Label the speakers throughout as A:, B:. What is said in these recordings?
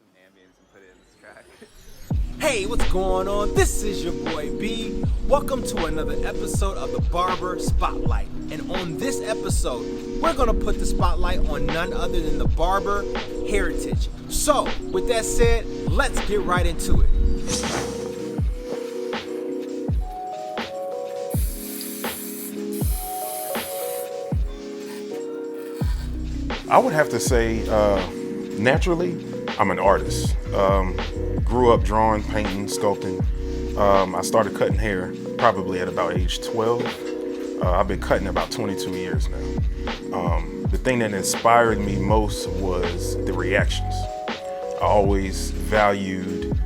A: some ambience and put it in this track.
B: Hey, what's going on? This is your boy B. Welcome to another episode of the Barber Spotlight. And on this episode, we're gonna put the spotlight on none other than the Barber Hairtage. So, with that said, let's get right into it.
C: I would have to say, naturally, I'm an artist. Grew up drawing, painting, sculpting. I started cutting hair probably at about age 12. I've been cutting about 22 years now. The thing that inspired me most was the reactions. I always valued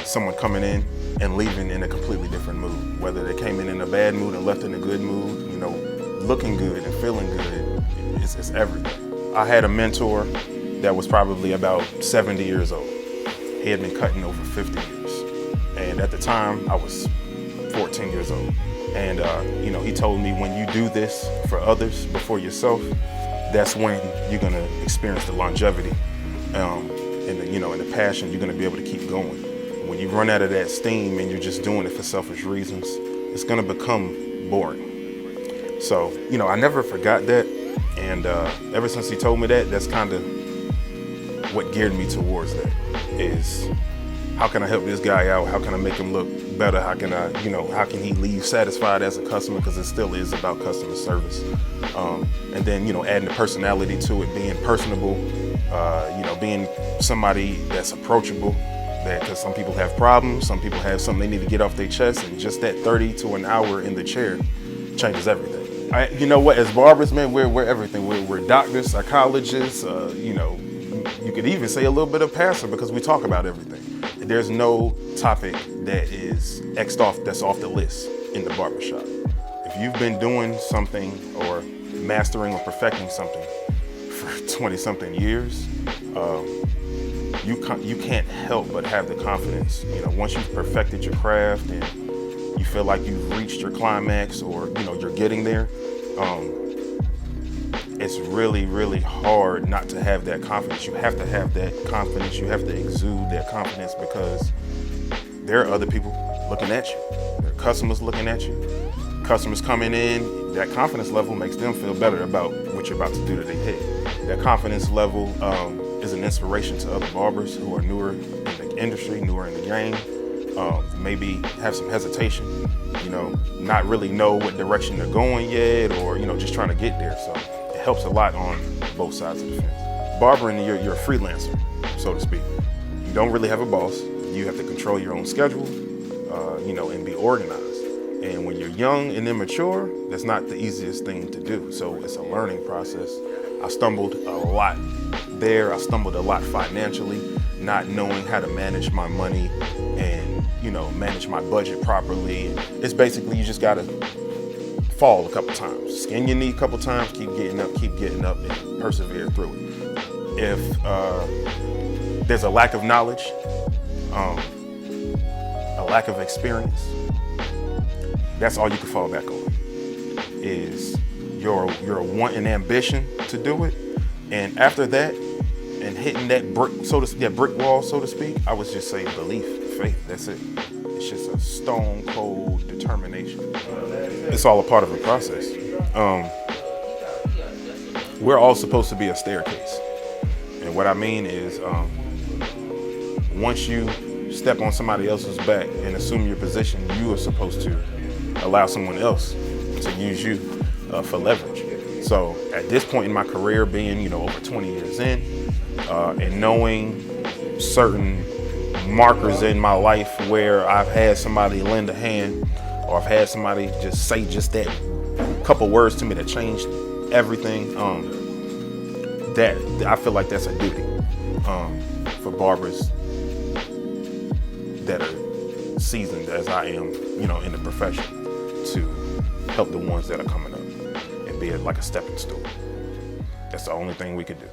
C: someone coming in and leaving in a completely different mood. Whether they came in a bad mood and left in a good mood, looking good and feeling good, it's everything. I had a mentor that was probably about 70 years old. He had been cutting over 50 years. And at the time, I was 14 years old. And he told me, when you do this for others before yourself, that's when you're gonna experience the longevity and the passion. You're gonna be able to keep going. When you run out of that steam and you're just doing it for selfish reasons, it's gonna become boring. So, I never forgot that. And ever since he told me that, that's kind of what geared me towards that, is how can I help this guy out? How can I make him look better? How can I, how can he leave satisfied as a customer? Because it still is about customer service. And then, adding the personality to it, being personable, being somebody that's approachable, because some people have problems, some people have something they need to get off their chest, and just that 30 to an hour in the chair changes everything. As barbers, man, we're everything. We're doctors, psychologists, you could even say a little bit of pastor, because we talk about everything. There's no topic that is X'd off that's off the list in the barbershop. If you've been doing something or mastering or perfecting something for 20-something years, you can't help but have the confidence. Once you've perfected your craft and you feel like you've reached your climax, or you're getting there, it's really, really hard not to have that confidence. You have to have that confidence. You have to exude that confidence, because there are other people looking at you. There are customers looking at you. Customers coming in, that confidence level makes them feel better about what you're about to do to their head. That confidence level is an inspiration to other barbers who are newer in the industry, newer in the game. Maybe have some hesitation, not really know what direction they're going yet, or, just trying to get there. So it helps a lot on both sides of the fence. Barbering, you're a freelancer, so to speak. You don't really have a boss. You have to control your own schedule, and be organized. And when you're young and immature, that's not the easiest thing to do. So it's a learning process. I stumbled a lot there. I stumbled a lot financially, not knowing how to manage my money and, manage my budget properly. It's basically, you just gotta fall a couple times, skin your knee a couple times, keep getting up and persevere through it. If there's a lack of knowledge, a lack of experience, that's all you can fall back on, is your want and ambition to do it. And after that, and hitting that brick wall, so to speak, I would just say belief, faith, that's it. It's just a stone cold determination. It's all a part of the process. We're all supposed to be a staircase. And what I mean is, once you step on somebody else's back and assume your position, you are supposed to allow someone else to use you for leverage. So at this point in my career, being over 20 years in, and knowing certain markers in my life where I've had somebody lend a hand, or I've had somebody just say just that couple words to me that changed everything, that I feel like that's a duty for barbers that are seasoned as I am, in the profession, to help the ones that are coming up and be like a stepping stool. That's the only thing we could do.